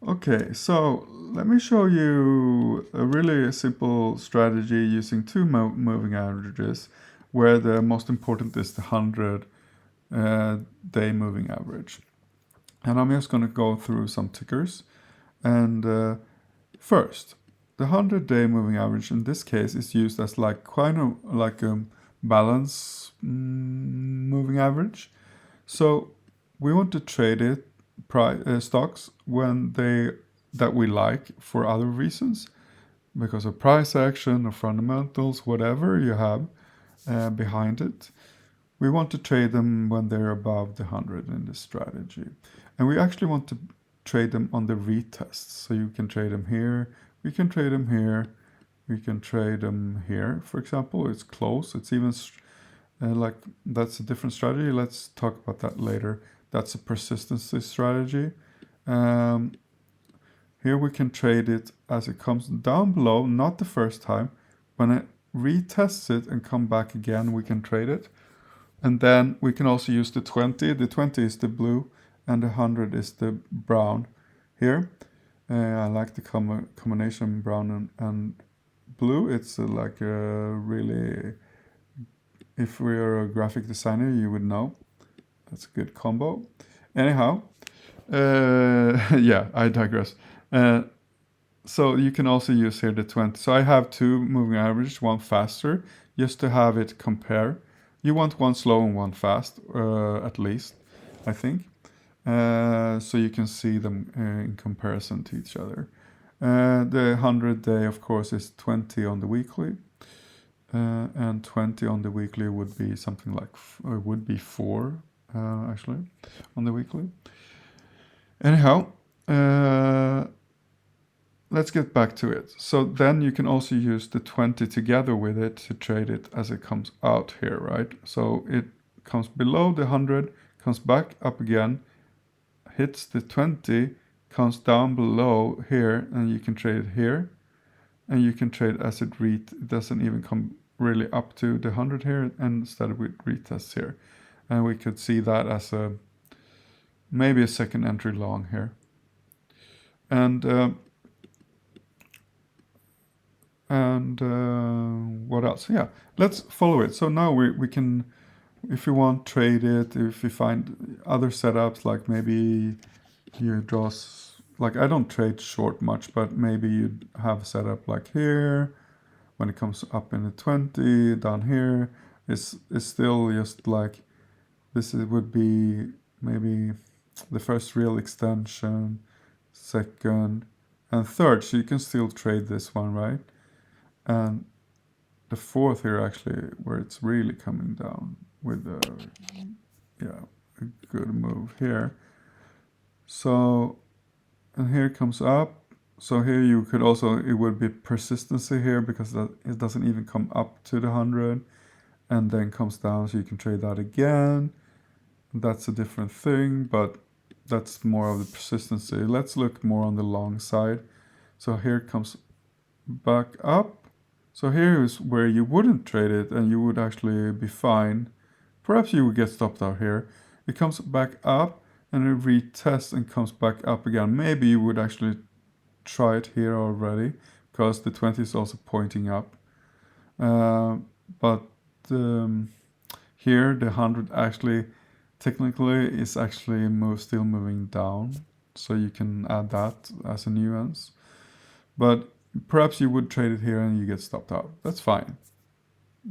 Okay, so let me show you a really simple strategy using two moving averages, where the most important is the 100-day moving average. And I'm just going to go through some tickers. And first, the 100-day moving average in this case is used as like kind of like a balance moving average. So we want to trade it stocks when that we like for other reasons, because of price action or fundamentals, whatever you have behind it. We want to trade them when they're above the 100 in this strategy. And we actually want to trade them on the retests. So you can trade them here, we can trade them here, we can trade them here, for example. It's close, it's even like that's a different strategy. Let's talk about that later. That's a persistency strategy. Here we can trade it as it comes down below, not the first time. When it retests it and come back again, we can trade it. And then we can also use the 20. The 20 is the blue and the 100 is the brown here. I like the combination brown and blue. It's like a really, if we're a graphic designer, you would know. That's a good combo. Anyhow, yeah, I digress. So you can also use here the 20. So I have two moving average, one faster, just to have it compare. You want one slow and one fast, at least, I think. So you can see them in comparison to each other. The 100-day, of course, is 20 on the weekly. And 20 on the weekly would be something like, or would be 4, actually, on the weekly. Anyhow, let's get back to it. So then you can also use the 20 together with it to trade it as it comes out here, right? So it comes below the 100, comes back up again, hits the 20, comes down below here, and you can trade it here. And you can trade as it doesn't even come really up to the 100 here, and instead with retests here. And we could see that as maybe a second entry long here. And what else? Yeah, let's follow it. So now we can, if you want, trade it. If you find other setups, like maybe you draw, like I don't trade short much, but maybe you have a setup like here, when it comes up in the 20, down here, it's still just like, this would be maybe the first real extension, second, and third. So you can still trade this one, right? And the fourth here, actually, where it's really coming down with a good move here. So, and here it comes up. So here you could also, it would be persistency here, because it doesn't even come up to the 100 and then comes down. So you can trade that again. That's a different thing, but that's more of the persistency. Let's look more on the long side. So here it comes back up. So here is where you wouldn't trade it and you would actually be fine. Perhaps you would get stopped out here. It comes back up and it retests and comes back up again. Maybe you would actually try it here already, because the 20 is also pointing up. But here the 100 actually technically is actually still moving down. So you can add that as a nuance. But perhaps you would trade it here and you get stopped out. That's fine.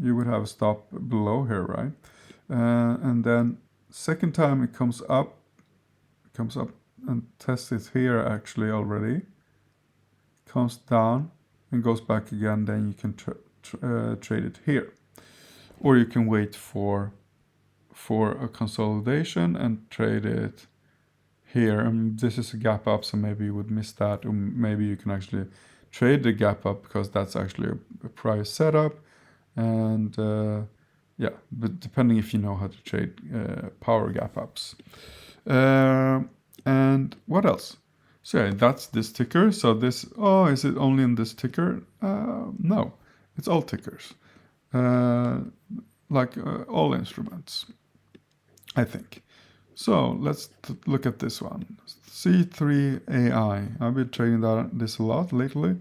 You would have a stop below here, right? And then second time it comes up and tests it here actually already. Comes down and goes back again, then you can trade it here. Or you can wait for a consolidation and trade it here. And this is a gap up, so maybe you would miss that, or maybe you can actually trade the gap up because that's actually a price setup. And yeah, but depending if you know how to trade power gap ups. And what else? So yeah, that's this ticker. So this, is it only in this ticker? No, it's all tickers. Like all instruments, I think. So let's look at this one. C3 AI. I've been trading this a lot lately.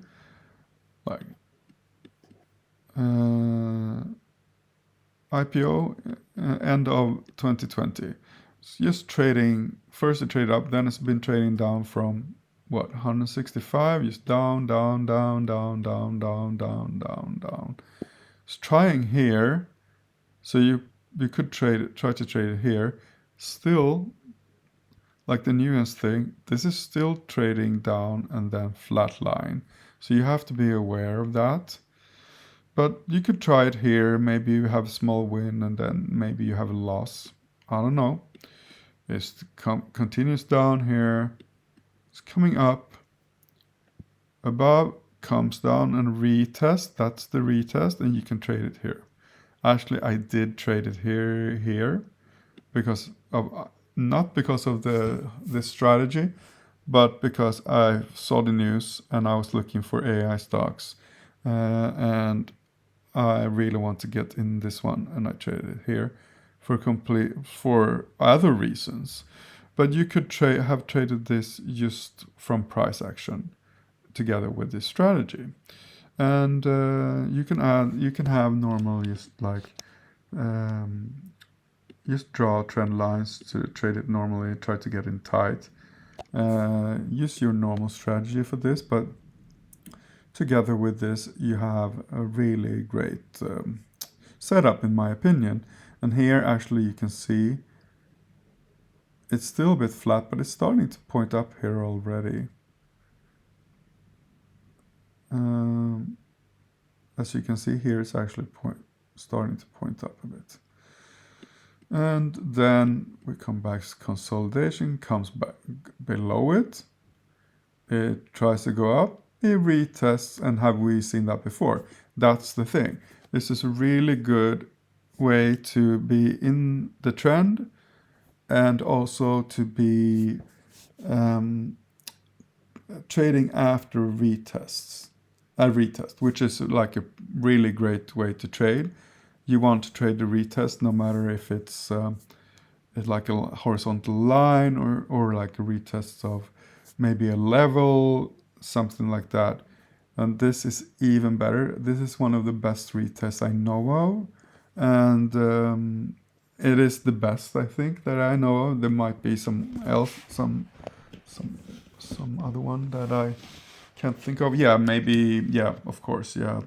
Like IPO end of 2020. It's just trading. First it traded up, then it's been trading down from what 165, just down, down, down, down, down, down, down, down, down. It's trying here, so you could try to trade it here. Still, like the nuance thing, this is still trading down and then flat line. So you have to be aware of that. But you could try it here. Maybe you have a small win and then maybe you have a loss. I don't know. It continues down here. It's coming up. Above, comes down and retest. That's the retest, and you can trade it here. Actually, I did trade it here because of not because of the strategy, but because I saw the news and I was looking for AI stocks, and I really want to get in this one, and I traded it here for other reasons. But you could have traded this just from price action together with this strategy, and you can have normal just like just draw trend lines to trade it normally, try to get in tight. Use your normal strategy for this, but together with this, you have a really great setup, in my opinion. And here, actually, you can see it's still a bit flat, but it's starting to point up here already. As you can see here, it's actually starting to point up a bit. And then we come back to consolidation, comes back below it. It tries to go up, it retests, and have we seen that before? That's the thing. This is a really good way to be in the trend and also to be trading after retests. A retest, which is like a really great way to trade. You want to trade the retest no matter if it's like a horizontal line or like a retest of maybe a level, something like that. And this is even better. This is one of the best retests I know of. And it is the best, I think, that I know of. There might be some other one that I can't think of. Yeah, maybe, yeah, of course, yeah.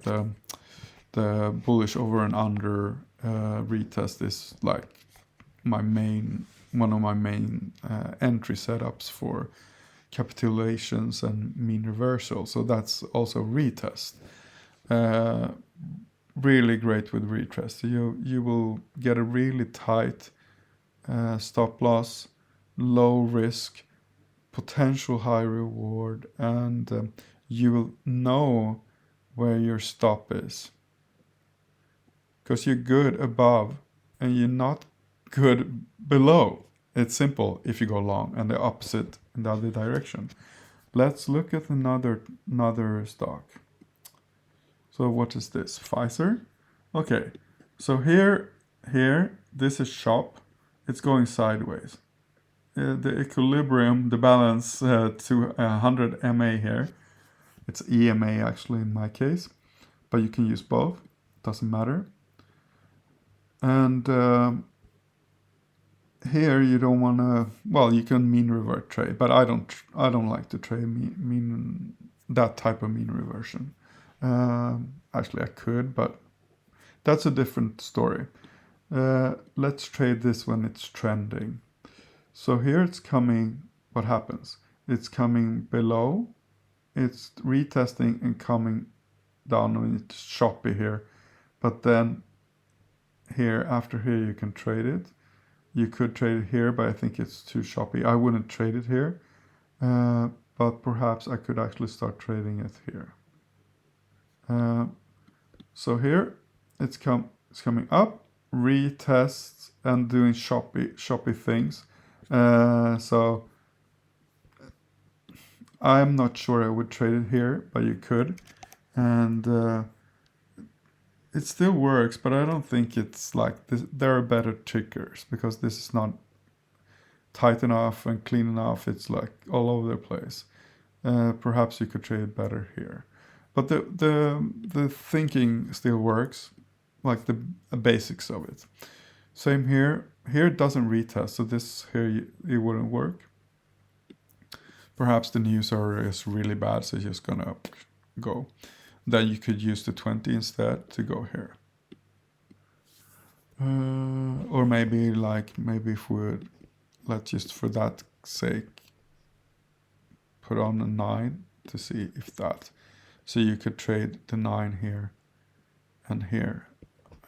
The bullish over and under retest is like one of my main entry setups for capitulations and mean reversal. So that's also retest. Really great with retest. You will get a really tight stop loss, low risk, potential high reward, and you will know where your stop is. Because you're good above and you're not good below. It's simple if you go long, and the opposite in the other direction. Let's look at another stock. So what is this? Pfizer? Okay. So here, this is shop. It's going sideways. The equilibrium, the balance to 100 MA here. It's EMA actually in my case, but you can use both. Doesn't matter. And here you don't want to. Well, you can mean revert trade, but I don't like to trade mean that type of mean reversion. Actually, I could, but that's a different story. Let's trade this when it's trending. So here it's coming. What happens? It's coming below. It's retesting and coming down, and it's choppy here. But then here, after here, you can trade it. You could trade it here, but I think it's too choppy. I wouldn't trade it here. But perhaps I could actually start trading it here. So here, it's coming up, retests, and doing choppy things. So I'm not sure I would trade it here, but you could. And it still works, but I don't think it's like this. There are better triggers because this is not tight enough and clean enough. It's like all over the place. Perhaps you could trade it better here. But the thinking still works, like the basics of it. Same here. Here it doesn't retest, so this here it wouldn't work. Perhaps the news is really bad, so it's just gonna go. Then you could use the 20 instead to go here. Or maybe if we would, let's just for that sake put on a 9 to see if that. So you could trade the 9 here and here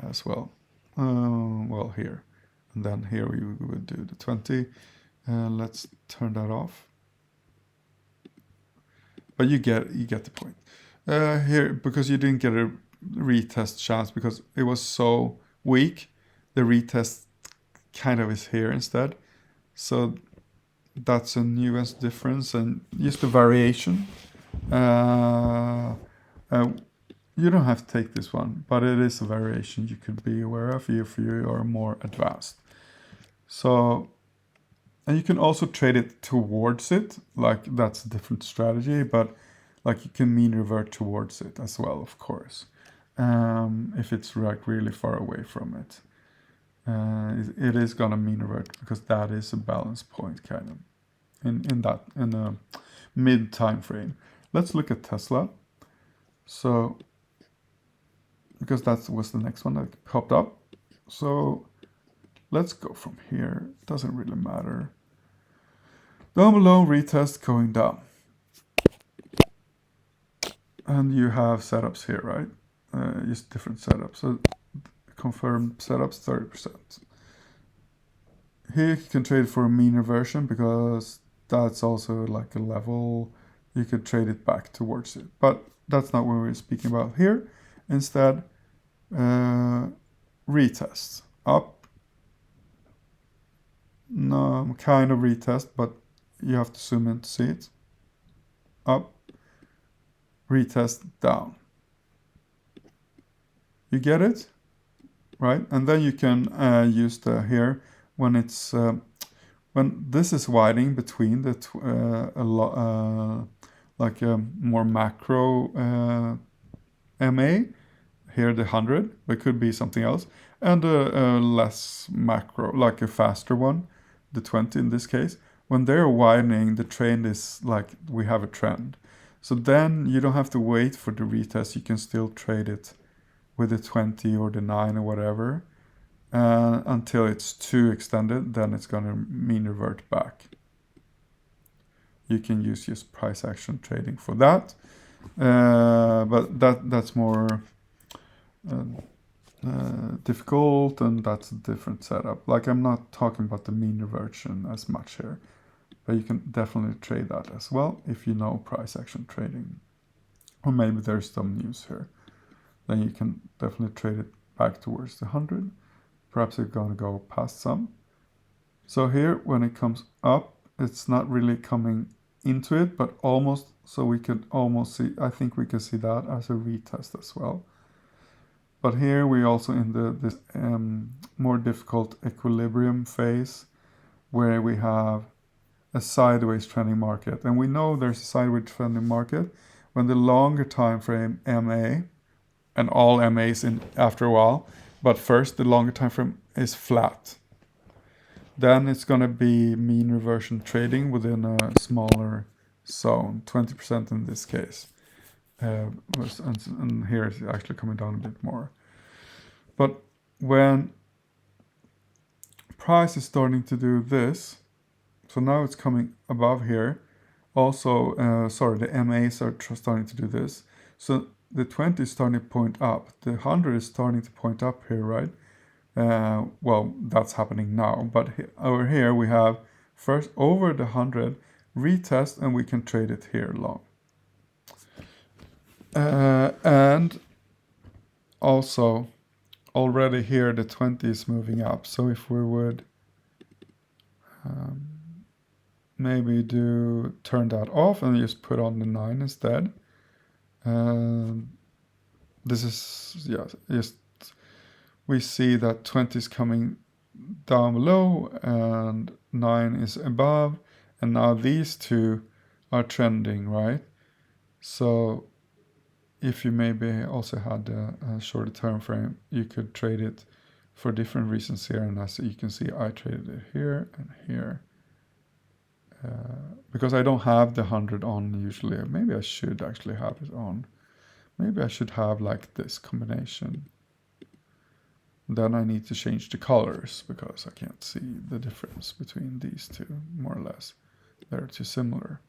as well. Well, here. And then here we would do the 20. Let's turn that off. But you get the point. Here, because you didn't get a retest chance because it was so weak, the retest kind of is here instead. So that's a nuance difference and just a variation. You don't have to take this one, but it is a variation you could be aware of if you are more advanced. So, and you can also trade it towards it, like that's a different strategy, but like you can mean revert towards it as well, of course, if it's like really far away from it. It is gonna mean revert because that is a balance point kind of in a mid time frame. Let's look at Tesla. So because that was the next one that popped up. So let's go from here. It doesn't really matter. Down below, retest going down. And you have setups here, right? Just different setups. So confirmed setups 30%. Here you can trade for a mean reversion because that's also like a level. You could trade it back towards it, but that's not what we're speaking about here. Instead, retest up. No, kind of retest, but you have to zoom in to see it. Up. Retest down. You get it, right? And then you can use the here when it's when this is widening between the like a more macro MA. Here the 100, but it could be something else, and a less macro, like a faster one, the 20 in this case. When they're widening, the trend is like we have a trend. So then you don't have to wait for the retest. You can still trade it with the 20 or the 9 or whatever until it's too extended. Then it's going to mean revert back. You can use just price action trading for that, but that's more difficult, and that's a different setup. Like I'm not talking about the mean reversion as much here, but you can definitely trade that as well if you know price action trading, or maybe there's some news here. Then you can definitely trade it back towards the 100. Perhaps it's going to go past some. So here, when it comes up, it's not really coming into it, but almost. So we could almost see. I think we can see that as a retest as well. But here we also in this more difficult equilibrium phase where we have a sideways trending market. And we know there's a sideways trending market when the longer time frame MA, and all MAs in after a while, but first the longer time frame is flat. Then it's going to be mean reversion trading within a smaller zone, 20% in this case. And here it's actually coming down a bit more. But when price is starting to do this, so now it's coming above here. Also, the MAs are starting to do this. So the 20 is starting to point up. The 100 is starting to point up here, right? Well, that's happening now. But over here we have first over the 100 retest, and we can trade it here long. And also already here the 20 is moving up. So if we would maybe turn that off and just put on the 9 instead. This is we see that 20 is coming down below, and 9 is above, and now these two are trending, right? So if you maybe also had a shorter time frame, you could trade it for different reasons here. And as you can see, I traded it here and here. Because I don't have the 100 on usually. Maybe I should actually have it on. Maybe I should have like this combination. Then I need to change the colors because I can't see the difference between these two, more or less. They're too similar.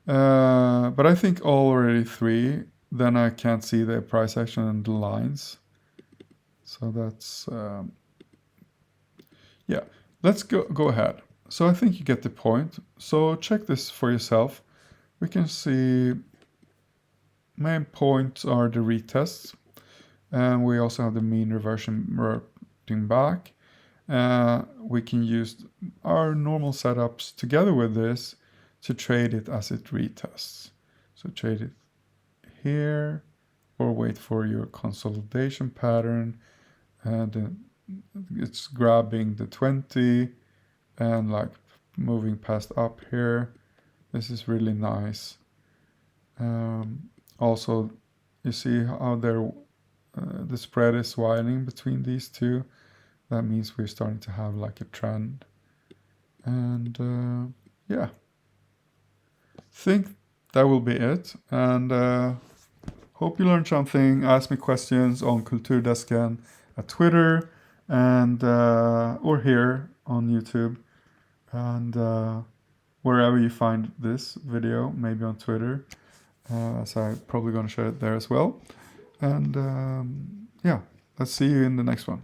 But I think already 3, then I can't see the price action and the lines. So that's, yeah, let's go ahead. So I think you get the point. So check this for yourself. We can see main points are the retests. And we also have the mean reversion reverting back. We can use our normal setups together with this to trade it as it retests. So trade it here or wait for your consolidation pattern, and it's grabbing the 20 and like moving past up here. This is really nice. Also, you see how the spread is widening between these two. That means we're starting to have like a trend. And yeah, think that will be it. And hope you learned something. Ask me questions on Kulturdesken at Twitter and or here on YouTube, and wherever you find this video, maybe on Twitter, as I'm probably going to share it there as well. And yeah, let's see you in the next one.